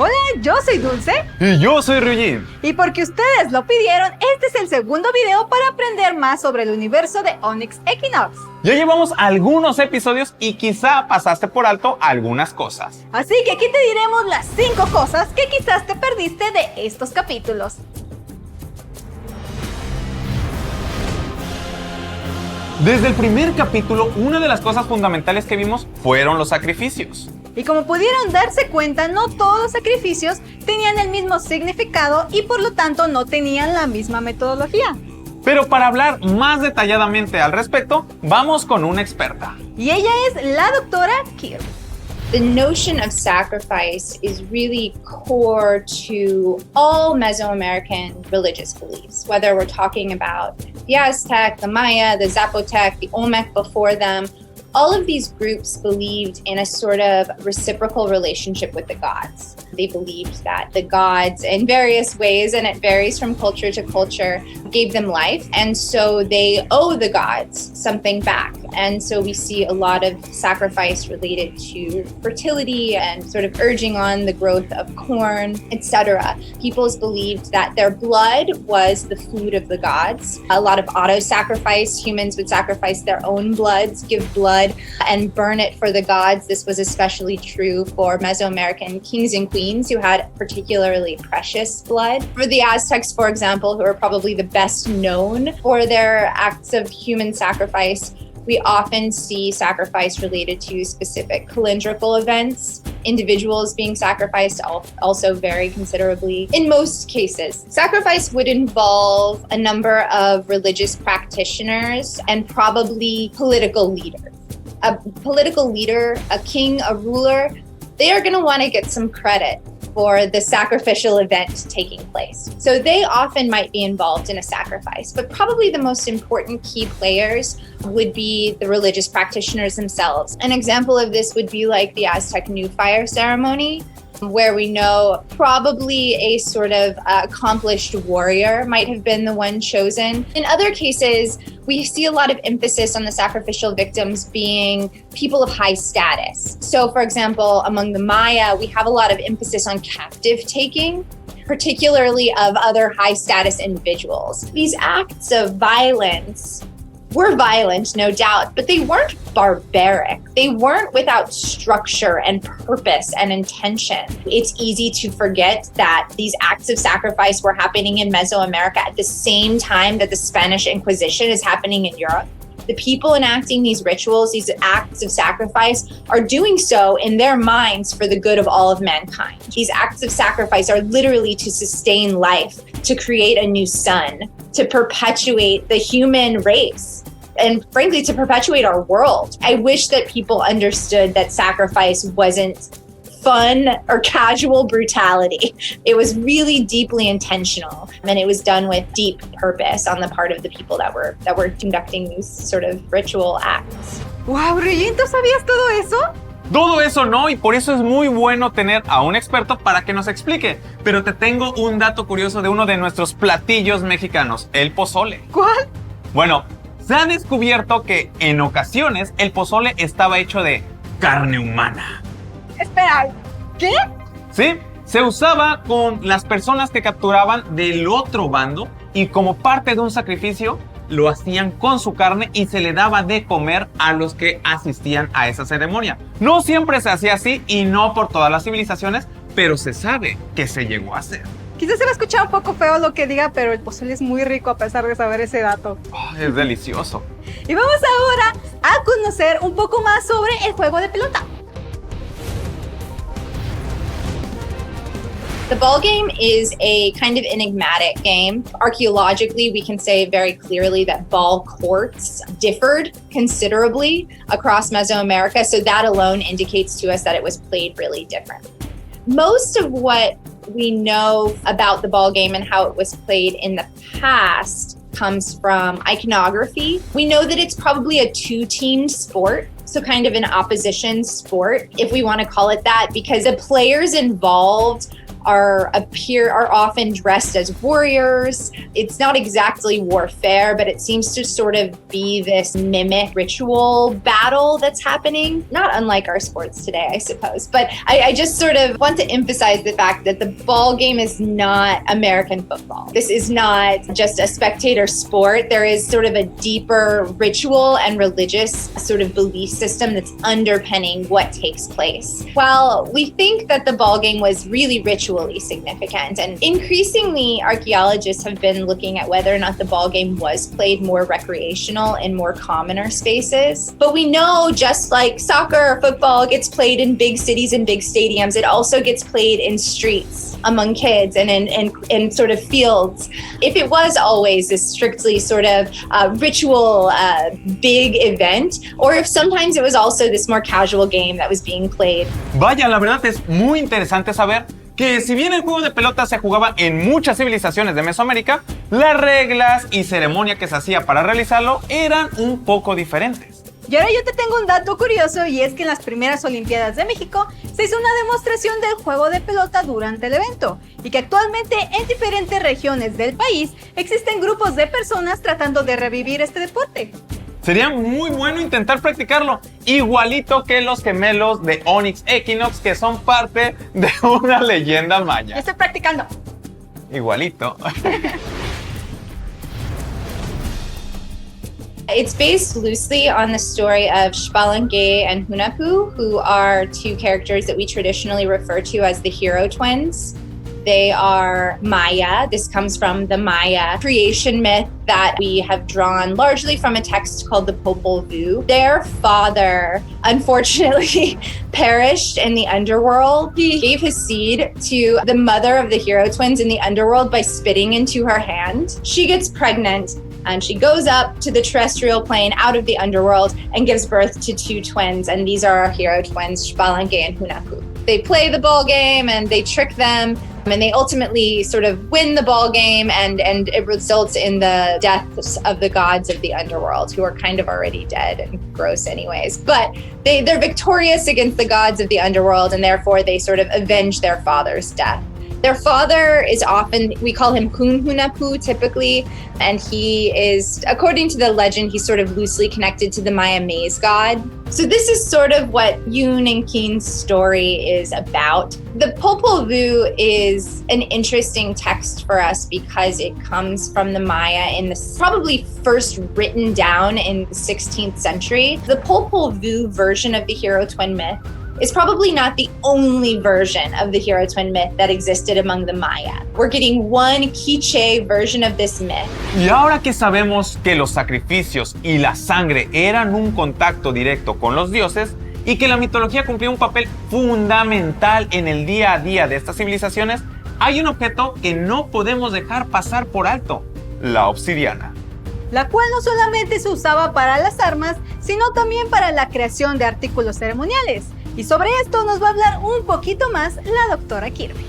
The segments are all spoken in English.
Hola, yo soy Dulce. Y yo soy Ryujin. Y porque ustedes lo pidieron, este es el segundo video para aprender más sobre el universo de Onyx Equinox. Ya llevamos algunos episodios y quizá pasaste por alto algunas cosas. Así que aquí te diremos las 5 cosas que quizás te perdiste de estos capítulos. Desde el primer capítulo, una de las cosas fundamentales que vimos fueron los sacrificios. Y como pudieron darse cuenta, no todos los sacrificios tenían el mismo significado y por lo tanto no tenían la misma metodología. Pero para hablar más detalladamente al respecto, vamos con una experta. Y ella es la doctora Qu'il. The notion of sacrifice is really core to all Mesoamerican religious beliefs, whether we're talking about the Aztec, the Maya, the Zapotec, the Olmec before them. All of these groups believed in a sort of reciprocal relationship with the gods. They believed that the gods, in various ways, and it varies from culture to culture, gave them life, and so they owe the gods something back. And so we see a lot of sacrifice related to fertility and sort of urging on the growth of corn, etc. Peoples believed that their blood was the food of the gods. A lot of auto-sacrifice. Humans would sacrifice their own bloods, give blood, and burn it for the gods. This was especially true for Mesoamerican kings and queens who had particularly precious blood. For the Aztecs, for example, who are probably the best known for their acts of human sacrifice, we often see sacrifice related to specific calendrical events. Individuals being sacrificed also vary considerably. In most cases, sacrifice would involve a number of religious practitioners and probably political leaders. A political leader, a king, a ruler, they are going to want to get some credit for the sacrificial event taking place. So they often might be involved in a sacrifice, but probably the most important key players would be the religious practitioners themselves. An example of this would be like the Aztec New Fire ceremony, where we know probably a sort of accomplished warrior might have been the one chosen. In other cases, we see a lot of emphasis on the sacrificial victims being people of high status. So for example, among the Maya, we have a lot of emphasis on captive taking, particularly of other high status individuals. These acts of violence were violent, no doubt, but they weren't barbaric. They weren't without structure and purpose and intention. It's easy to forget that these acts of sacrifice were happening in Mesoamerica at the same time that the Spanish Inquisition is happening in Europe. The people enacting these rituals, these acts of sacrifice, are doing so in their minds for the good of all of mankind. These acts of sacrifice are literally to sustain life, to create a new sun, to perpetuate the human race, and frankly, to perpetuate our world. I wish that people understood that sacrifice wasn't fun or casual brutality. It was really deeply intentional, and it was done with deep purpose on the part of the people that were conducting these sort of ritual acts. Wow, Ryujin, ¿tú sabías todo eso? Todo eso no, y por eso es muy bueno tener a un experto para que nos explique. Pero te tengo un dato curioso de uno de nuestros platillos mexicanos, el pozole. ¿Cuál? Bueno, se ha descubierto que en ocasiones el pozole estaba hecho de carne humana. Espera, ¿qué? Sí, se usaba con las personas que capturaban del otro bando y como parte de un sacrificio lo hacían con su carne y se le daba de comer a los que asistían a esa ceremonia. No siempre se hacía así y no por todas las civilizaciones, pero se sabe que se llegó a hacer. Quizás se va a escuchar un poco feo lo que diga, pero el pozole es muy rico a pesar de saber ese dato. Oh, es delicioso. Y vamos ahora a conocer un poco más sobre el juego de pelota. The ball game is a kind of enigmatic game. Archaeologically, we can say very clearly that ball courts differed considerably across Mesoamerica, so that alone indicates to us that it was played really different. Most of what we know about the ball game and how it was played in the past comes from iconography. We know that it's probably a two-teamed sport, so kind of an opposition sport, if we want to call it that, because the players involved are often dressed as warriors. It's not exactly warfare, but it seems to sort of be this mimic ritual battle that's happening, not unlike our sports today, I suppose. But I just sort of want to emphasize the fact that the ball game is not American football. This is not just a spectator sport. There is sort of a deeper ritual and religious sort of belief system that's underpinning what takes place. While we think that the ball game was really ritually significant, and increasingly archaeologists have been looking at whether or not the ball game was played more recreational in more commoner spaces. But we know, just like soccer or football gets played in big cities and big stadiums, it also gets played in streets among kids and in sort of fields. If it was always this strictly sort of ritual big event, or if sometimes it was also this more casual game that was being played. Vaya, la verdad es muy interesante saber que si bien el juego de pelota se jugaba en muchas civilizaciones de Mesoamérica, las reglas y ceremonia que se hacía para realizarlo eran un poco diferentes. Y ahora yo te tengo un dato curioso, y es que en las primeras Olimpiadas de México se hizo una demostración del juego de pelota durante el evento, y que actualmente en diferentes regiones del país existen grupos de personas tratando de revivir este deporte. Sería muy bueno intentar practicarlo, igualito que los gemelos de Onyx Equinox, que son parte de una leyenda maya. Yo estoy practicando. Igualito. It's based loosely on the story of manquées and Hunahpu, who are two characters that we traditionally refer to as the hero twins. They are Maya. This comes from the Maya creation myth that we have drawn largely from a text called the Popol Vuh. Their father, unfortunately, perished in the underworld. He gave his seed to the mother of the hero twins in the underworld by spitting into her hand. She gets pregnant, and she goes up to the terrestrial plane out of the underworld and gives birth to two twins. And these are our hero twins, manquées and Hunahpu. They play the ball game and they trick them, and they ultimately sort of win the ball game, and it results in the deaths of the gods of the underworld, who are kind of already dead and gross anyways. But they're victorious against the gods of the underworld, and therefore they sort of avenge their father's death. Their father is often, we call him Hunahpu typically, and he is, according to the legend, he's sort of loosely connected to the Maya maize god. So this is sort of what Yoon and Keen's story is about. The Popol Vuh is an interesting text for us because it comes from the Maya in the probably first written down in the 16th century. The Popol Vuh version of the hero twin myth is probably not the only version of the hero twin myth that existed among the Maya. We're getting one Quiche version of this myth. Y ahora que sabemos que los sacrificios y la sangre eran un contacto directo con los dioses y que la mitología cumplía un papel fundamental en el día a día de estas civilizaciones, hay un objeto que no podemos dejar pasar por alto: la obsidiana. La cual no solamente se usaba para las armas, sino también para la creación de artículos ceremoniales. Y sobre esto nos va a hablar un poquito más la doctora Kirby.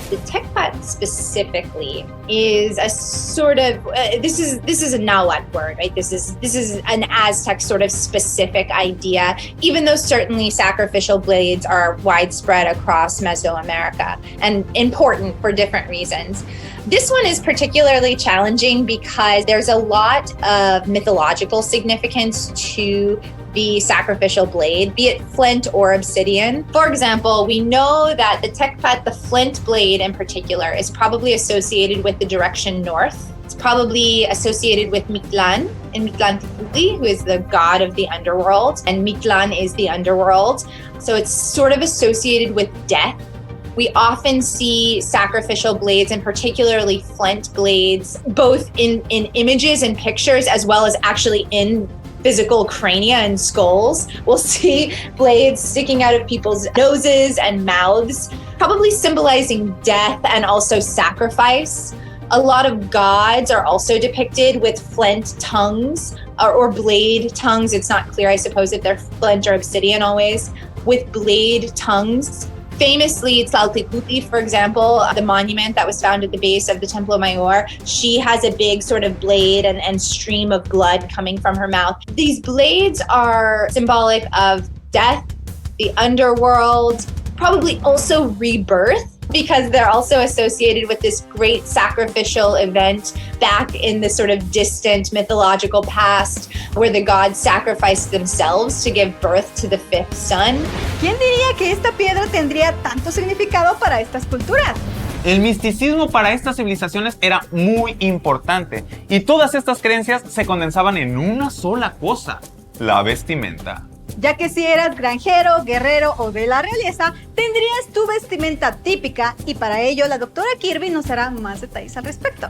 The tekpat specifically is a sort of this is a Nahuatl word, right? This is an Aztec sort of specific idea, even though certainly sacrificial blades are widespread across Mesoamerica and important for different reasons. This one is particularly challenging because there's a lot of mythological significance to the sacrificial blade, be it flint or obsidian. For example, we know that the tekpat, the flint blade in particular, is probably associated with the direction north. It's probably associated with Mictlan and Mictlantecuhtli, who is the god of the underworld, and Mictlan is the underworld. So it's sort of associated with death. We often see sacrificial blades, and particularly flint blades, both in images and pictures, as well as actually in physical crania and skulls. We'll see blades sticking out of people's noses and mouths, probably symbolizing death and also sacrifice. A lot of gods are also depicted with flint tongues or blade tongues. It's not clear, I suppose, if they're flint or obsidian always, with blade tongues. Famously, Tzaltecutli, for example, the monument that was found at the base of the Templo Mayor, she has a big sort of blade and stream of blood coming from her mouth. These blades are symbolic of death, the underworld, probably also rebirth, because they're also associated with this great sacrificial event back in the sort of distant mythological past where the gods sacrificed themselves to give birth to the fifth son. ¿Quién diría que esta piedra tendría tanto significado para estas culturas? El misticismo para estas civilizaciones era muy importante y todas estas creencias se condensaban en una sola cosa: la vestimenta. Ya que si eras granjero, guerrero o de la realeza, tendrías tu vestimenta típica y para ello la doctora Kirby nos dará más detalles al respecto.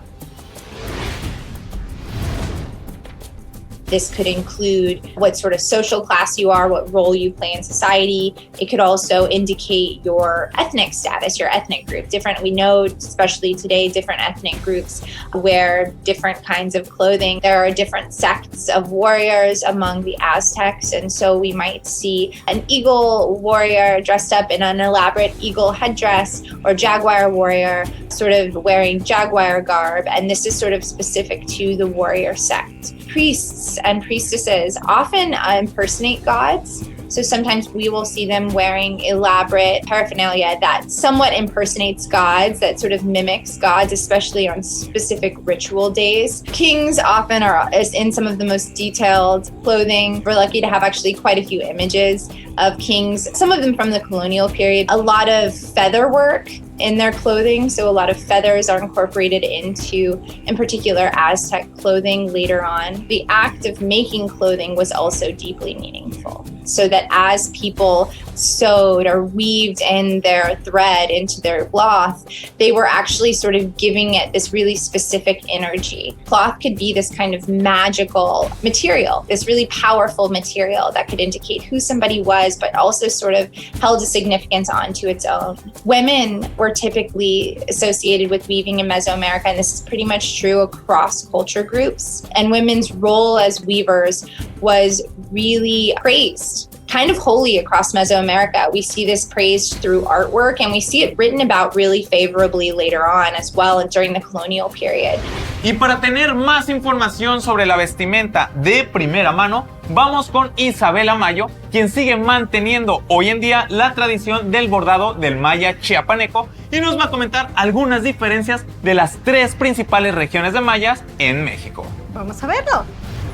This could include what sort of social class you are, what role you play in society. It could also indicate your ethnic status, your ethnic group. We know, especially today, different ethnic groups wear different kinds of clothing. There are different sects of warriors among the Aztecs, and so we might see an eagle warrior dressed up in an elaborate eagle headdress, or jaguar warrior sort of wearing jaguar garb, and this is sort of specific to the warrior sect. Priests and priestesses often impersonate gods. So sometimes we will see them wearing elaborate paraphernalia that somewhat impersonates gods, that sort of mimics gods, especially on specific ritual days. Kings often are in some of the most detailed clothing. We're lucky to have actually quite a few images of kings, some of them from the colonial period. A lot of feather work in their clothing, so a lot of feathers are incorporated into, in particular, Aztec clothing later on. The act of making clothing was also deeply meaningful, so that as people sewed or weaved in their thread into their cloth, they were actually sort of giving it this really specific energy. Cloth could be this kind of magical material, this really powerful material that could indicate who somebody was, but also sort of held a significance onto its own. Women were typically associated with weaving in Mesoamerica, and this is pretty much true across culture groups. And women's role as weavers was really praised, kind of holy across Mesoamerica. We see this praised through artwork, and we see it written about really favorably later on as well during the colonial period. Y para tener más información sobre la vestimenta de primera mano, vamos con Isabela Mayo, quien sigue manteniendo hoy en día la tradición del bordado del maya chiapaneco y nos va a comentar algunas diferencias de las tres principales regiones de mayas en México. Vamos a verlo.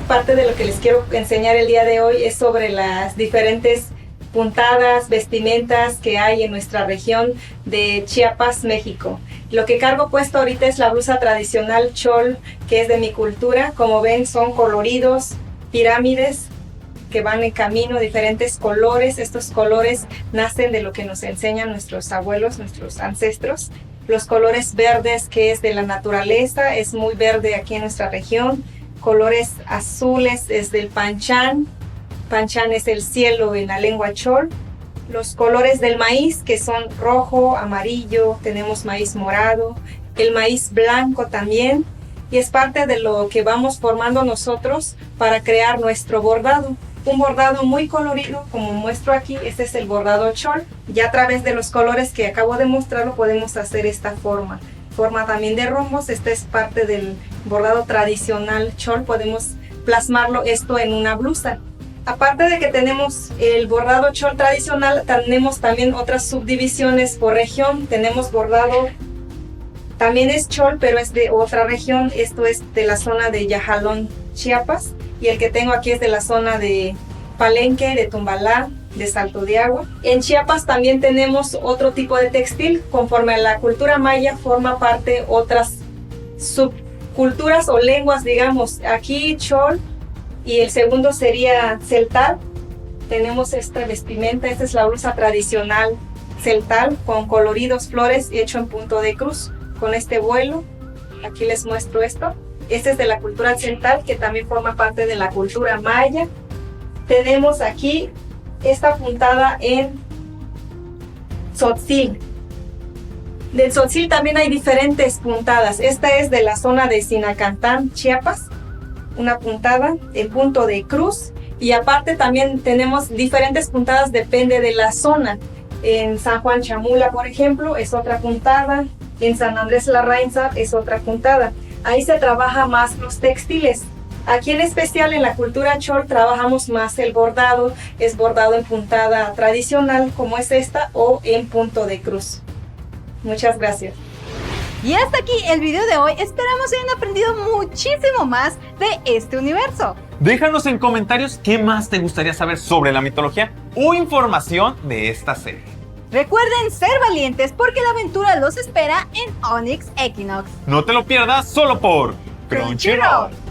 Parte de lo que les quiero enseñar el día de hoy es sobre las diferentes puntadas, vestimentas que hay en nuestra región de Chiapas, México. Lo que cargo puesto ahorita es la blusa tradicional chol, que es de mi cultura. Como ven, son coloridos, pirámides que van en camino, diferentes colores. Estos colores nacen de lo que nos enseñan nuestros abuelos, nuestros ancestros. Los colores verdes, que es de la naturaleza, es muy verde aquí en nuestra región. Colores azules es del panchán. Panchán es el cielo en la lengua chol. Los colores del maíz, que son rojo, amarillo, tenemos maíz morado, el maíz blanco también, y es parte de lo que vamos formando nosotros para crear nuestro bordado. Un bordado muy colorido, como muestro aquí, este es el bordado chol. Ya a través de los colores que acabo de mostrarlo podemos hacer esta forma. Forma también de rombos, esta es parte del bordado tradicional chol, podemos plasmarlo esto en una blusa. Aparte de que tenemos el bordado chol tradicional, tenemos también otras subdivisiones por región. Tenemos bordado, también es chol, pero es de otra región. Esto es de la zona de Yajalón, Chiapas. Y el que tengo aquí es de la zona de Palenque, de Tumbalá, de Salto de Agua. En Chiapas también tenemos otro tipo de textil. Conforme a la cultura maya, forma parte otras subculturas o lenguas, digamos. Aquí chol. Y el segundo sería celtal. Tenemos esta vestimenta, esta es la blusa tradicional celtal con coloridos flores hecho en punto de cruz con este vuelo. Aquí les muestro esto. Este es de la cultura celtal, que también forma parte de la cultura maya. Tenemos aquí esta puntada en tzotzil. Del tzotzil también hay diferentes puntadas. Esta es de la zona de Sinacantán, Chiapas. Una puntada en punto de cruz, y aparte también tenemos diferentes puntadas, depende de la zona. En San Juan Chamula, por ejemplo, es otra puntada. En San Andrés Larrainza es otra puntada. Ahí se trabaja más los textiles. Aquí en especial en la cultura chol trabajamos más el bordado, es bordado en puntada tradicional como es esta o en punto de cruz. Muchas gracias. Y hasta aquí el video de hoy, esperamos hayan aprendido muchísimo más de este universo. Déjanos en comentarios qué más te gustaría saber sobre la mitología o información de esta serie. Recuerden ser valientes porque la aventura los espera en Onyx Equinox. No te lo pierdas solo por Crunchyroll.